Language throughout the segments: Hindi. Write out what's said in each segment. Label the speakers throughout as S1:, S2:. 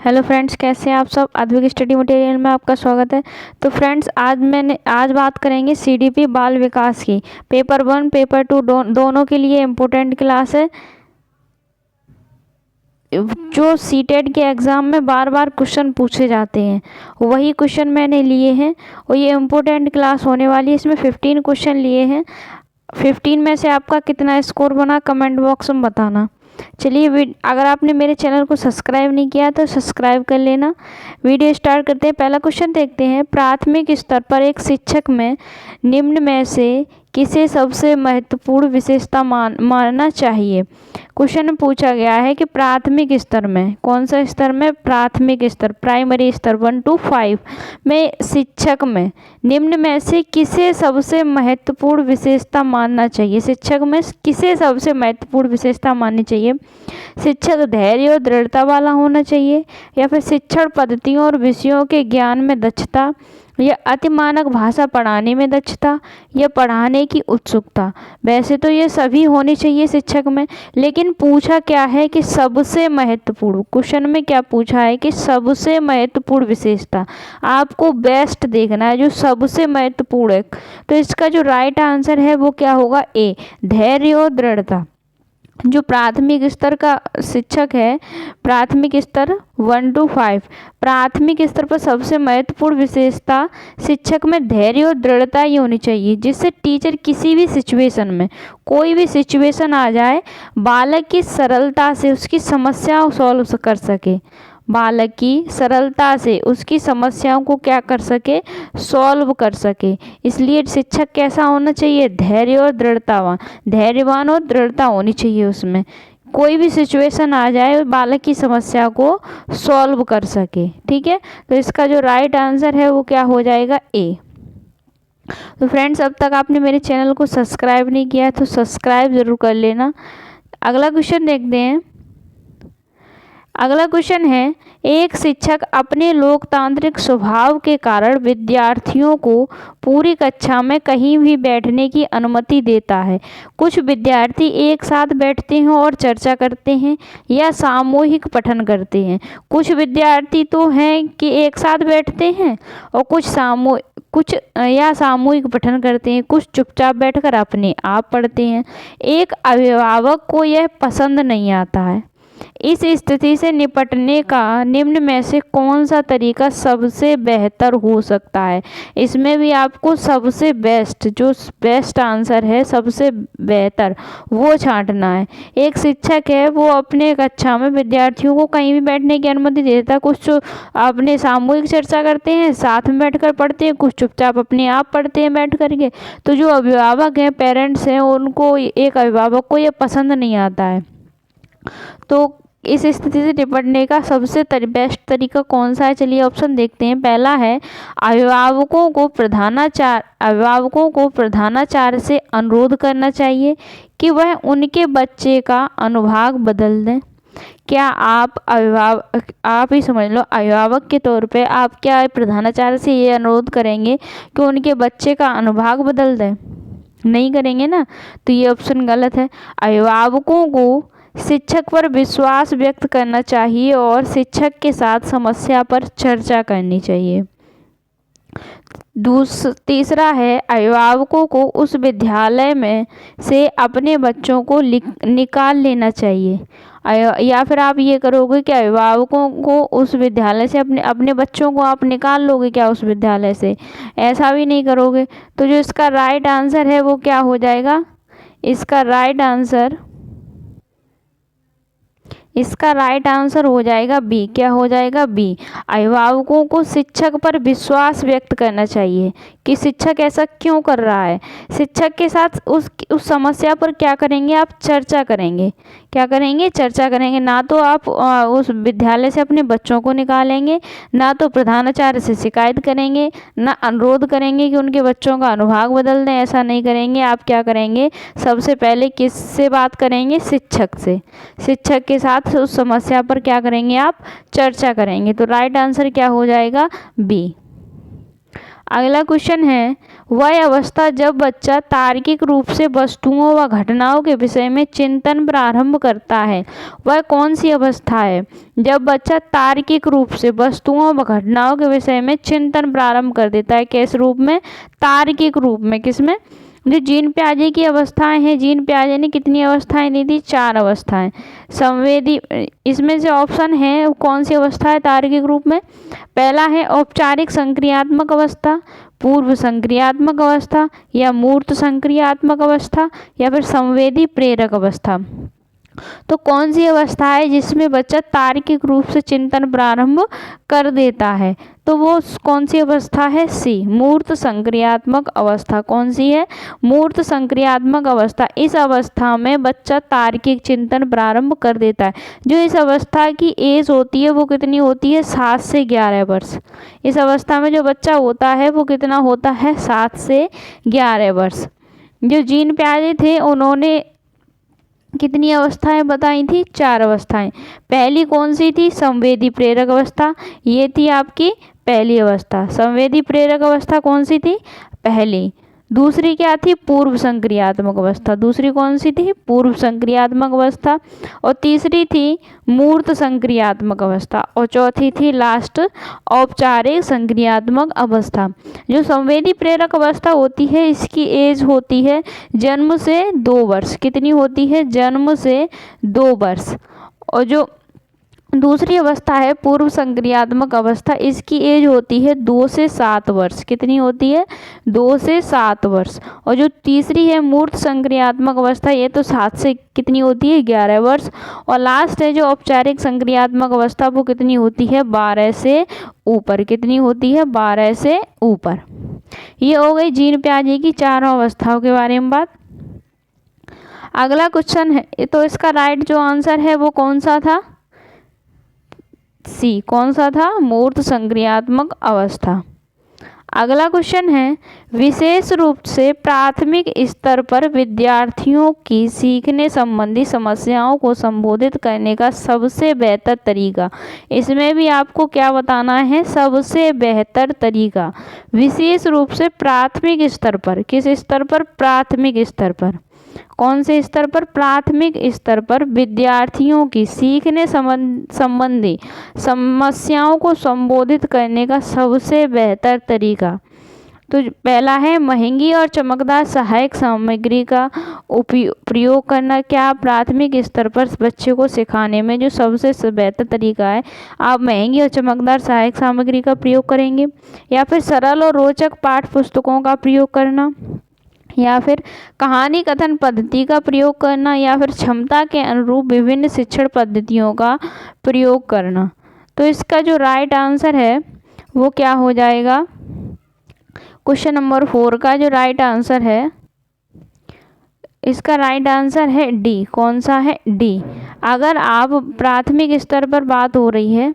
S1: हेलो फ्रेंड्स, कैसे हैं आप सब। आधुनिक स्टडी मटेरियल में आपका स्वागत है। तो फ्रेंड्स, आज बात करेंगे सीडीपी बाल विकास की। पेपर 1 पेपर 2 दोनों के लिए इम्पोर्टेंट क्लास है। जो सीटेट के एग्ज़ाम में बार बार क्वेश्चन पूछे जाते हैं वही क्वेश्चन मैंने लिए हैं और ये इम्पोर्टेंट क्लास होने वाली है। इसमें 15 क्वेश्चन लिए हैं। 15 में से आपका कितना स्कोर बना कमेंट बॉक्स में बताना। चलिए, अगर आपने मेरे चैनल को सब्सक्राइब नहीं किया तो सब्सक्राइब कर लेना। वीडियो स्टार्ट करते हैं। पहला क्वेश्चन देखते हैं। प्राथमिक स्तर पर एक शिक्षक में निम्न में से किसे सबसे महत्वपूर्ण विशेषता मानना चाहिए। क्वेश्चन में पूछा गया है कि प्राथमिक स्तर में, कौन सा स्तर में, प्राथमिक स्तर, प्राइमरी स्तर 1 to 5 में शिक्षक में निम्न में से किसे सबसे महत्वपूर्ण विशेषता मानना चाहिए। शिक्षक में किसे सबसे महत्वपूर्ण विशेषता माननी चाहिए। शिक्षक धैर्य और दृढ़ता वाला होना चाहिए, या फिर शिक्षण पद्धतियों और विषयों के ज्ञान में दक्षता, या अतिमानक भाषा पढ़ाने में दक्षता, या पढ़ाने की उत्सुकता। वैसे तो ये सभी होनी चाहिए शिक्षक में, लेकिन पूछा क्या है कि सबसे महत्वपूर्ण। क्वेश्चन में क्या पूछा है कि सबसे महत्वपूर्ण विशेषता। आपको बेस्ट देखना है, जो सबसे महत्वपूर्ण है। तो इसका जो राइट आंसर है वो क्या होगा, ए, धैर्य और दृढ़ता। जो प्राथमिक स्तर का शिक्षक है, प्राथमिक स्तर 1 to 5, प्राथमिक स्तर पर सबसे महत्वपूर्ण विशेषता शिक्षक में धैर्य और दृढ़ता ही होनी चाहिए, जिससे टीचर किसी भी सिचुएशन में, कोई भी सिचुएशन आ जाए, बालक की सरलता से उसकी समस्या सॉल्व कर सके। बालक की सरलता से उसकी समस्याओं को क्या कर सके, सॉल्व कर सके। इसलिए शिक्षक कैसा होना चाहिए, धैर्य और दृढ़तावान, धैर्यवान और दृढ़ता होनी चाहिए उसमें। कोई भी सिचुएशन आ जाए, बालक की समस्या को सॉल्व कर सके। ठीक है, तो इसका जो राइट आंसर है वो क्या हो जाएगा, ए। तो फ्रेंड्स, अब तक आपने मेरे चैनल को सब्सक्राइब नहीं किया तो सब्सक्राइब ज़रूर कर लेना। अगला क्वेश्चन देखते हैं। अगला क्वेश्चन है, एक शिक्षक अपने लोकतांत्रिक स्वभाव के कारण विद्यार्थियों को पूरी कक्षा में कहीं भी बैठने की अनुमति देता है। कुछ विद्यार्थी एक साथ बैठते हैं और चर्चा करते हैं या सामूहिक पठन करते हैं। कुछ विद्यार्थी तो हैं कि एक साथ बैठते हैं और कुछ सामूहिक पठन करते हैं, कुछ चुपचाप बैठकर अपने आप पढ़ते हैं। एक अभिभावक को यह पसंद नहीं आता है। इस स्थिति से निपटने का निम्न में से कौन सा तरीका सबसे बेहतर हो सकता है। इसमें भी आपको सबसे बेस्ट, जो बेस्ट आंसर है, सबसे बेहतर, वो छांटना है। एक शिक्षक है, वो अपने कक्षा में विद्यार्थियों को कहीं भी बैठने की अनुमति देता है। कुछ अपने सामूहिक चर्चा करते हैं, साथ में बैठकर पढ़ते हैं, कुछ चुपचाप अपने आप पढ़ते हैं बैठ करके। तो जो अभिभावक हैं, पेरेंट्स हैं, उनको, एक अभिभावक को ये पसंद नहीं आता है। तो इस स्थिति से निपटने का सबसे बेस्ट तरीका कौन सा है। चलिए ऑप्शन देखते हैं। पहला है, अभिभावकों को प्रधानाचार्य से अनुरोध करना चाहिए कि वह उनके बच्चे का अनुभाग बदल दें। क्या आप ही समझ लो, अभिभावक के तौर पे आप क्या प्रधानाचार्य से ये अनुरोध करेंगे कि उनके बच्चे का अनुभाग बदल दें? नहीं करेंगे ना, तो ये ऑप्शन गलत है। अभिभावकों को शिक्षक पर विश्वास व्यक्त करना चाहिए और शिक्षक के साथ समस्या पर चर्चा करनी चाहिए। तीसरा है, अभिभावकों को उस विद्यालय में से अपने बच्चों को निकाल लेना चाहिए। या फिर आप ये करोगे कि अभिभावकों को उस विद्यालय से अपने बच्चों को आप निकाल लोगे क्या उस विद्यालय से, ऐसा भी नहीं करोगे। तो जो इसका राइट आंसर है वो क्या हो जाएगा, इसका राइट आंसर हो जाएगा बी। क्या हो जाएगा, बी। अभिभावकों को शिक्षक पर विश्वास व्यक्त करना चाहिए कि शिक्षक ऐसा क्यों कर रहा है। शिक्षक के साथ उस समस्या पर क्या करेंगे, आप चर्चा करेंगे। क्या करेंगे, चर्चा करेंगे। ना तो आप उस विद्यालय से अपने बच्चों को निकालेंगे, ना तो प्रधानाचार्य से शिकायत करेंगे, ना अनुरोध करेंगे कि उनके बच्चों का अनुभाग बदल दें। ऐसा नहीं करेंगे। आप क्या करेंगे, सबसे पहले किससे बात करेंगे, शिक्षक से। शिक्षक के साथ उस समस्या पर क्या करेंगे, आप चर्चा करेंगे। तो राइट आंसर क्या हो जाएगा, बी। अगला क्वेश्चन है, वह अवस्था जब बच्चा तार्किक रूप से वस्तुओं व घटनाओं के विषय में चिंतन प्रारंभ करता है, वह कौन सी अवस्था है? जब बच्चा तार्किक रूप से वस्तुओं व घटनाओं के विषय में चिंतन प्रारंभ कर देता है, किस रूप में? तार्किक रूप में। किसमें? जो जीन पियाजे की अवस्थाएं हैं, जीन पियाजे ने कितनी अवस्थाएं दी थी? 4 अवस्थाएं। संवेदी, इसमें से ऑप्शन है कौन सी अवस्था है तार्किक रूप में? पहला है औपचारिक संक्रियात्मक अवस्था, पूर्व संक्रियात्मक अवस्था, या मूर्त संक्रियात्मक अवस्था, या फिर संवेदी प्रेरक अवस्था। तो कौन सी अवस्था है जिसमें बच्चा तार्किक रूप से चिंतन प्रारंभ कर देता है? तो वो कौन सी अवस्था है? सी, मूर्त संक्रियात्मक अवस्था। कौन सी है? मूर्त संक्रियात्मक अवस्था। इस अवस्था में बच्चा तार्किक चिंतन प्रारंभ कर देता है। जो इस अवस्था की एज होती है वो कितनी होती है? 7 से 11 वर्ष। इस अवस्था में जो बच्चा होता है वो कितना होता है? 7 से 11 वर्ष। जो जीन पियाजे थे उन्होंने कितनी अवस्थाएं बताई थी? 4 अवस्थाएं। पहली कौन सी थी? संवेदी प्रेरक अवस्था। ये थी आपकी पहली अवस्था। संवेदी प्रेरक अवस्था कौन सी थी? पहली। दूसरी क्या थी? पूर्व संक्रियात्मक अवस्था। दूसरी कौन सी थी? पूर्व संक्रियात्मक अवस्था। और तीसरी थी मूर्त संक्रियात्मक अवस्था। और चौथी थी लास्ट औपचारिक संक्रियात्मक अवस्था। जो संवेदी प्रेरक अवस्था होती है इसकी एज होती है जन्म से 2 वर्ष। कितनी होती है? जन्म से 2 वर्ष। और जो दूसरी अवस्था है पूर्व संक्रियात्मक अवस्था, इसकी एज होती है 2 से 7 वर्ष। कितनी होती है? 2 से 7 वर्ष। और जो तीसरी है मूर्त संक्रियात्मक अवस्था, ये तो 7 से कितनी होती है? 11 वर्ष। और लास्ट है जो औपचारिक संक्रियात्मक अवस्था, वो कितनी होती है? 12 से ऊपर। कितनी होती है? 12 से ऊपर। ये हो गई जीन पियाजे की 4 अवस्थाओं के बारे में बात। अगला क्वेश्चन है, तो इसका राइट जो आंसर है वो कौन सा था? सी। कौन सा था? मूर्त संक्रियात्मक अवस्था। अगला क्वेश्चन है, विशेष रूप से प्राथमिक स्तर पर विद्यार्थियों की सीखने संबंधी समस्याओं को संबोधित करने का सबसे बेहतर तरीका। इसमें भी आपको क्या बताना है? सबसे बेहतर तरीका। विशेष रूप से प्राथमिक स्तर पर। किस स्तर पर? प्राथमिक स्तर पर। कौन से स्तर पर? प्राथमिक स्तर पर विद्यार्थियों की सीखने संबंधी समस्याओं को संबोधित करने का सबसे बेहतर तरीका। तो पहला है महंगी और चमकदार सहायक सामग्री का प्रयोग करना। क्या प्राथमिक स्तर पर बच्चे को सिखाने में जो सबसे बेहतर तरीका है, आप महंगी और चमकदार सहायक सामग्री का प्रयोग करेंगे, या फिर सरल और रोचक पाठ्य पुस्तकों का प्रयोग करना, या फिर कहानी कथन पद्धति का प्रयोग करना, या फिर क्षमता के अनुरूप विभिन्न शिक्षण पद्धतियों का प्रयोग करना। तो इसका जो राइट आंसर है वो क्या हो जाएगा? क्वेश्चन नंबर 4 का जो राइट आंसर है, इसका राइट आंसर है डी। कौन सा है? डी। अगर आप प्राथमिक स्तर पर बात हो रही है,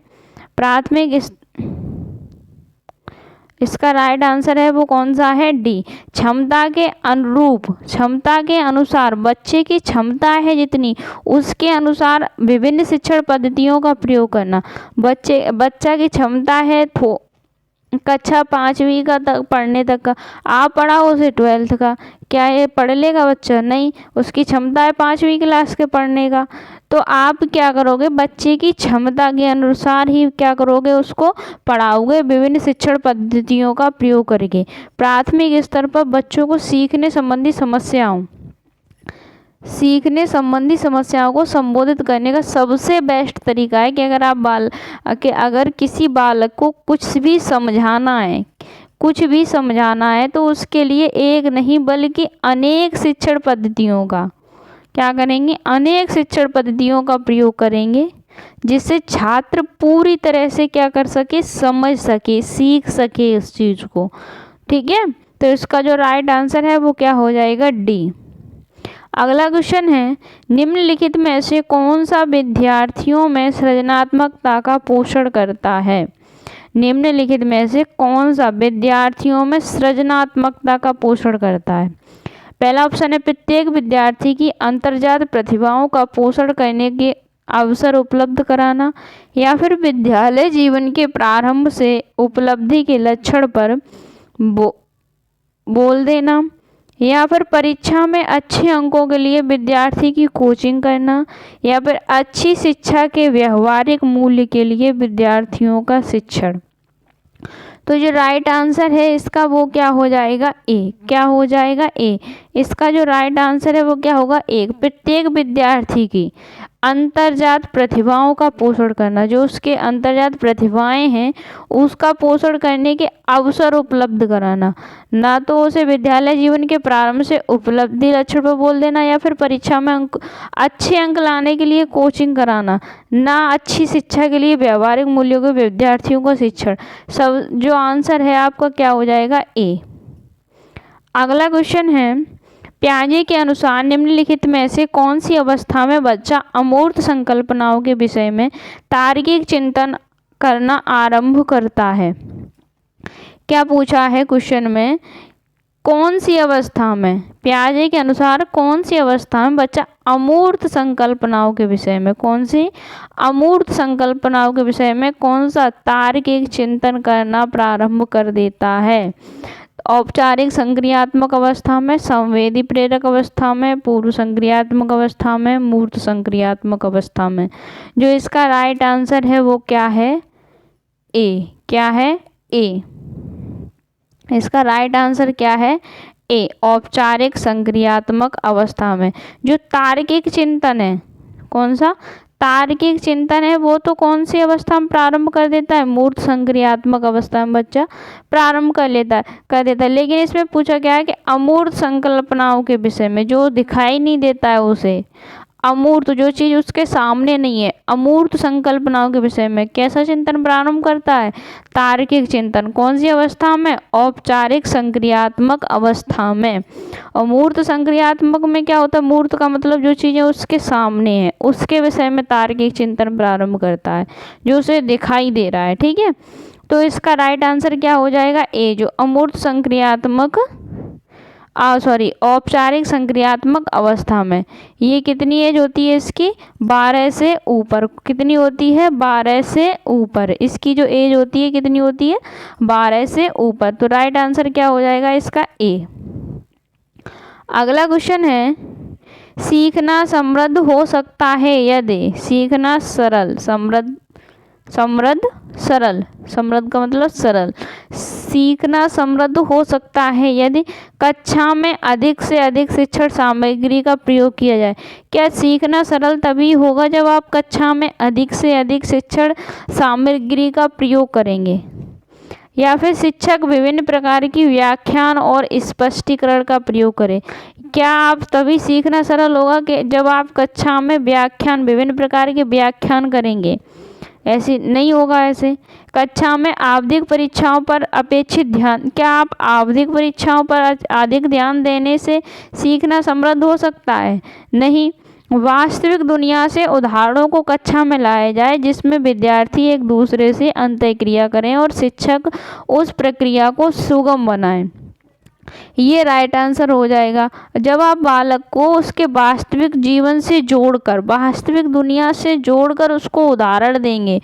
S1: इसका राइट आंसर है वो कौन सा है? डी। क्षमता के अनुरूप, क्षमता के अनुसार, बच्चे की क्षमता है जितनी उसके अनुसार विभिन्न शिक्षण पद्धतियों का प्रयोग करना। बच्चा की क्षमता है कक्षा 5वीं का तक पढ़ने तक का, आप पढ़ाओ उसे 12th का, क्या ये पढ़ लेगा बच्चा? नहीं, उसकी क्षमता है 5वीं क्लास के पढ़ने का। तो आप क्या करोगे? बच्चे की क्षमता के अनुसार ही क्या करोगे? उसको पढ़ाओगे विभिन्न शिक्षण पद्धतियों का प्रयोग करके। प्राथमिक स्तर पर बच्चों को सीखने संबंधी समस्याओं को संबोधित करने का सबसे बेस्ट तरीका है कि अगर किसी बालक को कुछ भी समझाना है तो उसके लिए एक नहीं बल्कि अनेक शिक्षण पद्धतियों का क्या करेंगे? अनेक शिक्षण पद्धतियों का प्रयोग करेंगे, जिससे छात्र पूरी तरह से क्या कर सके? समझ सके, सीख सके इस चीज़ को। ठीक है, तो इसका जो राइट आंसर है वो क्या हो जाएगा? डी। अगला क्वेश्चन है, निम्नलिखित में से कौन सा विद्यार्थियों में सृजनात्मकता का पोषण करता है? निम्नलिखित में से कौन सा विद्यार्थियों में सृजनात्मकता का पोषण करता है? पहला ऑप्शन है प्रत्येक विद्यार्थी की अंतर्जात प्रतिभाओं का पोषण करने के अवसर उपलब्ध कराना, या फिर विद्यालय जीवन के प्रारंभ से उपलब्धि के लक्षण पर बोल देना, या फिर परीक्षा में अच्छे अंकों के लिए विद्यार्थी की कोचिंग करना, या फिर अच्छी शिक्षा के व्यवहारिक मूल्य के लिए विद्यार्थियों का शिक्षण। तो जो राइट आंसर है इसका वो क्या हो जाएगा, ए। क्या हो जाएगा, ए। इसका जो राइट आंसर है वो क्या होगा, ए। प्रत्येक विद्यार्थी की अंतर्जात प्रतिभाओं का पोषण करना, जो उसके अंतर्जात प्रतिभाएं हैं उसका पोषण करने के अवसर उपलब्ध कराना, ना तो उसे विद्यालय जीवन के प्रारंभ से उपलब्धि लक्षण पर बोल देना, या फिर परीक्षा में अच्छे अंक लाने के लिए कोचिंग कराना, ना अच्छी शिक्षा के लिए व्यवहारिक मूल्यों के विद्यार्थियों को शिक्षण। सब जो आंसर है आपका क्या हो जाएगा, ए। अगला क्वेश्चन है, पियाजे के अनुसार निम्नलिखित में से कौन सी अवस्था में बच्चा अमूर्त संकल्पनाओं के विषय में तार्किक चिंतन करना आरंभ करता है। क्या पूछा है क्वेश्चन में, कौन सी अवस्था में, पियाजे के अनुसार कौन सी अवस्था में बच्चा अमूर्त संकल्पनाओं के विषय में, कौन सी अमूर्त संकल्पनाओं के विषय में कौन सा तार्किक चिंतन करना प्रारंभ कर देता है। औपचारिक संक्रियात्मक अवस्था में, संवेदी प्रेरक अवस्था में, पूर्व संक्रियात्मक अवस्था में, मूर्त संक्रियात्मक अवस्था में। जो इसका राइट आंसर है वो क्या है, ए। क्या है, ए। इसका राइट आंसर क्या है, ए। औपचारिक संक्रियात्मक अवस्था में। जो तार्किक चिंतन है, कौन सा तार्किक चिंतन है वो तो कौन सी अवस्था में प्रारंभ कर देता है, मूर्त संक्रियात्मक अवस्था में बच्चा प्रारंभ कर देता है। लेकिन इसमें पूछा गया है कि अमूर्त संकल्पनाओं के विषय में, जो दिखाई नहीं देता है उसे, अमूर्त जो चीज़ उसके सामने नहीं है, अमूर्त संकल्पनाओं के विषय में कैसा चिंतन प्रारंभ करता है, तार्किक चिंतन। कौन सी अवस्था में, औपचारिक संक्रियात्मक अवस्था में। और मूर्त संक्रियात्मक में क्या होता है, मूर्त का मतलब जो चीज़ें उसके सामने है उसके विषय में तार्किक चिंतन प्रारंभ करता है, जो उसे दिखाई दे रहा है। ठीक है, तो इसका राइट आंसर क्या हो जाएगा, ए। जो अमूर्त संक्रियात्मक औपचारिक संक्रियात्मक अवस्था में। ये कितनी एज होती है इसकी, 12 से ऊपर। कितनी होती है, 12 से ऊपर। इसकी जो एज होती है कितनी होती है, 12 से ऊपर। तो राइट आंसर क्या हो जाएगा इसका, ए। अगला क्वेश्चन है, सीखना समृद्ध हो सकता है यदि, सीखना सरल, सरल, समृद्ध का मतलब सरल। सीखना समृद्ध हो सकता है यदि कक्षा में अधिक से अधिक शिक्षण सामग्री का प्रयोग किया जाए। क्या सीखना सरल तभी होगा जब आप कक्षा में अधिक से अधिक शिक्षण सामग्री का प्रयोग करेंगे, या फिर शिक्षक विभिन्न प्रकार की व्याख्यान और स्पष्टीकरण का प्रयोग करें। क्या आप तभी सीखना सरल होगा कि जब आप कक्षा में व्याख्यान, विभिन्न प्रकार के व्याख्यान करेंगे। ऐसे नहीं होगा। ऐसे कक्षा में आवधिक परीक्षाओं पर अपेक्षित ध्यान, क्या आप आवधिक परीक्षाओं पर अधिक ध्यान देने से सीखना समृद्ध हो सकता है, नहीं। वास्तविक दुनिया से उदाहरणों को कक्षा में लाया जाए जिसमें विद्यार्थी एक दूसरे से अंतःक्रिया करें और शिक्षक उस प्रक्रिया को सुगम बनाएं। ये राइट आंसर हो जाएगा। जब आप बालक को उसके वास्तविक जीवन से जोड़कर, वास्तविक दुनिया से जोड़कर उसको उदाहरण देंगे,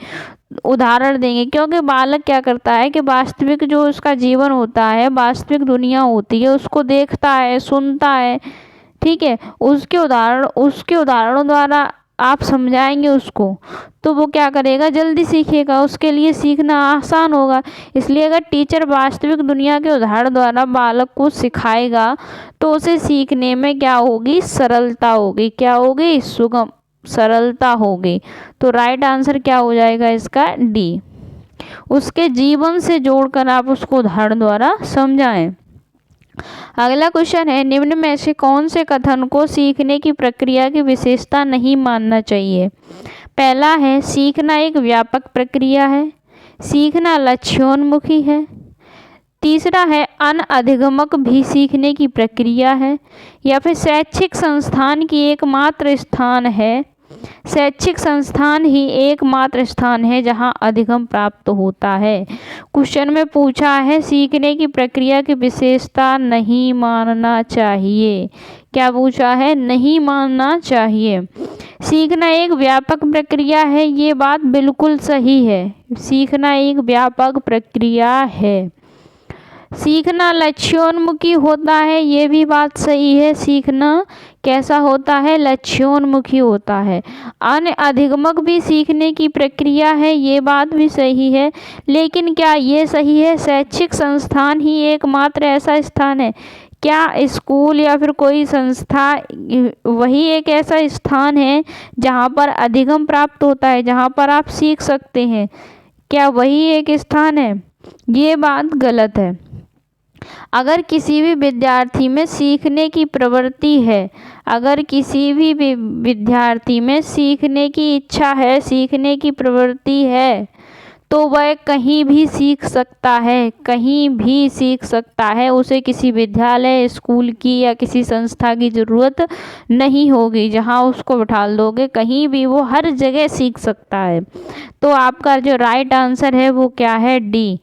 S1: क्योंकि बालक क्या करता है कि वास्तविक जो उसका जीवन होता है, वास्तविक दुनिया होती है, उसको देखता है, सुनता है। ठीक है, उसके उदाहरणों द्वारा आप समझाएंगे उसको, तो वो क्या करेगा, जल्दी सीखेगा, उसके लिए सीखना आसान होगा। इसलिए अगर टीचर वास्तविक दुनिया के उदाहरण द्वारा बालक को सिखाएगा तो उसे सीखने में क्या होगी, सरलता होगी। क्या होगी, सुगम, सरलता होगी। तो राइट आंसर क्या हो जाएगा इसका, डी। उसके जीवन से जोड़कर आप उसको उदाहरण द्वारा समझाएं। अगला क्वेश्चन है, निम्न में से कौन से कथन को सीखने की प्रक्रिया की विशेषता नहीं मानना चाहिए। पहला है, सीखना एक व्यापक प्रक्रिया है। सीखना लक्ष्योन्मुखी है। तीसरा है, अनअधिगमक भी सीखने की प्रक्रिया है। या फिर शैक्षिक संस्थान की एकमात्र स्थान है, शैक्षिक संस्थान ही एकमात्र स्थान है जहां अधिगम प्राप्त होता है। क्वेश्चन में पूछा है सीखने की प्रक्रिया की विशेषता नहीं मानना चाहिए। क्या पूछा है, नहीं मानना चाहिए। सीखना एक व्यापक प्रक्रिया है, ये बात बिल्कुल सही है। सीखना एक व्यापक प्रक्रिया है। सीखना लक्ष्योन्मुखी होता है, ये भी बात सही है। सीखना कैसा होता है? लक्ष्योन्मुखी होता है। अन्य अधिगमक भी सीखने की प्रक्रिया है, ये बात भी सही है। लेकिन क्या ये सही है? शैक्षिक संस्थान ही एकमात्र ऐसा स्थान है? क्या स्कूल या फिर कोई संस्था वही एक ऐसा स्थान है जहाँ पर अधिगम प्राप्त होता है, जहाँ पर आप सीख सकते हैं? क्या वही एक स्थान है? ये बात गलत है। अगर किसी भी विद्यार्थी में सीखने की प्रवृत्ति है, अगर किसी भी विद्यार्थी में सीखने की इच्छा है, सीखने की प्रवृत्ति है, तो वह कहीं भी सीख सकता है, कहीं भी सीख सकता है। उसे किसी विद्यालय, स्कूल की या किसी संस्था की ज़रूरत नहीं होगी। जहाँ उसको बिठा दोगे कहीं भी वो हर जगह सीख सकता है। तो आपका जो राइट आंसर है वो क्या है? डी,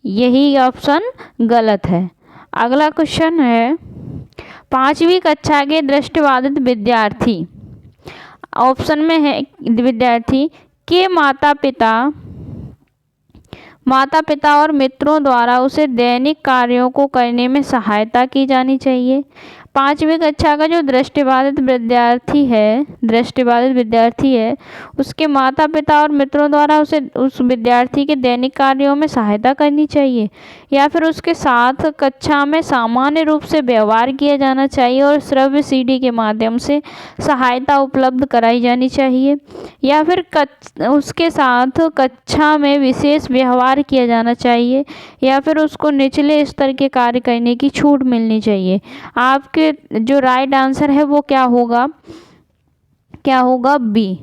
S1: यही ऑप्शन गलत है। अगला क्वेश्चन है, 5वीं कक्षा के दृष्टिबाधित विद्यार्थी, ऑप्शन में है विद्यार्थी के माता पिता और मित्रों द्वारा उसे दैनिक कार्यों को करने में सहायता की जानी चाहिए। 5वीं कक्षा का जो दृष्टिबाधित विद्यार्थी है उसके माता पिता और मित्रों द्वारा उसे उस विद्यार्थी के दैनिक कार्यों में सहायता करनी चाहिए, या फिर उसके साथ कक्षा में सामान्य रूप से व्यवहार किया जाना चाहिए और श्रव्य सीडी के माध्यम से सहायता उपलब्ध कराई जानी चाहिए, या फिर उसके साथ कक्षा में विशेष व्यवहार किया जाना चाहिए, या फिर उसको निचले स्तर के कार्य करने की छूट मिलनी चाहिए। आपके जो राइट आंसर है वो क्या होगा? क्या होगा? बी,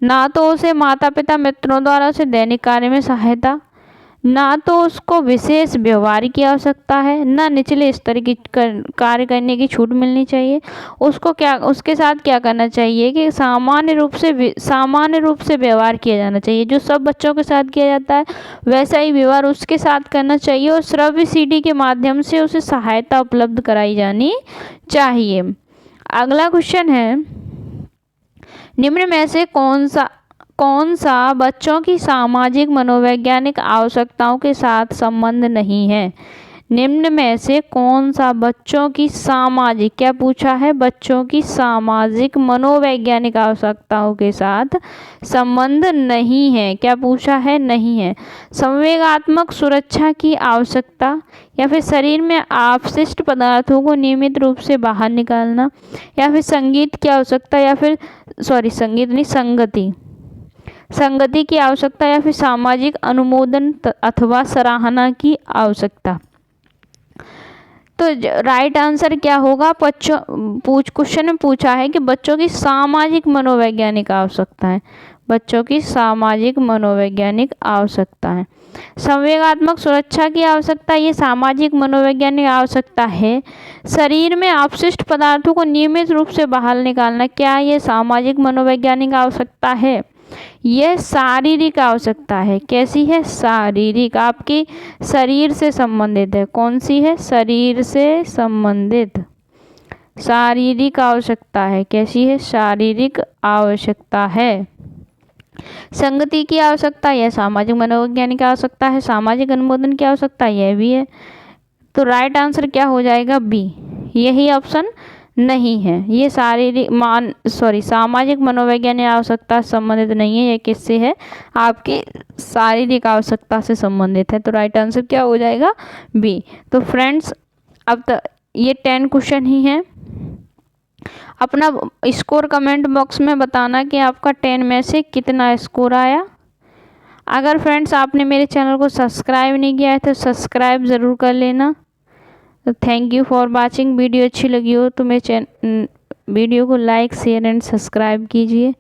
S1: ना तो उसे माता पिता मित्रों द्वारा उसे दैनिक कार्य में सहायता, ना तो उसको विशेष व्यवहार की आवश्यकता है, ना निचले स्तर की कार्य करने की छूट मिलनी चाहिए। उसको क्या, उसके साथ क्या करना चाहिए कि सामान्य रूप से व्यवहार किया जाना चाहिए। जो सब बच्चों के साथ किया जाता है वैसा ही व्यवहार उसके साथ करना चाहिए, और श्रव्य सीडी के माध्यम से उसे सहायता उपलब्ध कराई जानी चाहिए। अगला क्वेश्चन है, निम्न में से कौन सा बच्चों की सामाजिक मनोवैज्ञानिक आवश्यकताओं के साथ संबंध नहीं है? निम्न में से कौन सा बच्चों की सामाजिक, क्या पूछा है? बच्चों की सामाजिक मनोवैज्ञानिक आवश्यकताओं के साथ संबंध नहीं है। क्या पूछा है? नहीं है। संवेगात्मक सुरक्षा की आवश्यकता, या फिर शरीर में अपशिष्ट पदार्थों को नियमित रूप से बाहर निकालना, या फिर संगीत की आवश्यकता, या फिर संगति की आवश्यकता, या फिर सामाजिक अनुमोदन अथवा सराहना की आवश्यकता। तो राइट आंसर क्या होगा? क्वेश्चन में पूछा है कि बच्चों की सामाजिक मनोवैज्ञानिक आवश्यकता है, बच्चों की सामाजिक मनोवैज्ञानिक आवश्यकता है। संवेगात्मक सुरक्षा की आवश्यकता ये सामाजिक मनोवैज्ञानिक आवश्यकता है। शरीर में अपशिष्ट पदार्थों को नियमित रूप से बाहर निकालना, क्या ये सामाजिक मनोवैज्ञानिक आवश्यकता है? यह शारीरिक आवश्यकता है। कैसी है? शारीरिक, आपकी शरीर से संबंधित है। कौन सी है? शरीर से संबंधित शारीरिक आवश्यकता है। कैसी है? शारीरिक आवश्यकता है। संगति की आवश्यकता यह सामाजिक मनोवैज्ञानिक आवश्यकता है। सामाजिक अनुमोदन की आवश्यकता यह भी है। तो राइट आंसर क्या हो जाएगा? बी, यही ऑप्शन नहीं है। ये सामाजिक मनोवैज्ञानिक आवश्यकता संबंधित नहीं है। ये किससे है? आपकी शारीरिक आवश्यकता से संबंधित है। तो राइट आंसर क्या हो जाएगा? बी। तो फ्रेंड्स, अब तक ये 10 क्वेश्चन ही हैं। अपना स्कोर कमेंट बॉक्स में बताना कि आपका 10 में से कितना स्कोर आया। अगर फ्रेंड्स आपने मेरे चैनल को सब्सक्राइब नहीं किया है तो सब्सक्राइब ज़रूर कर लेना। तो thank you for watching. Video अच्छी लगी हो तो मेरे वीडियो को लाइक, शेयर एंड सब्सक्राइब कीजिए।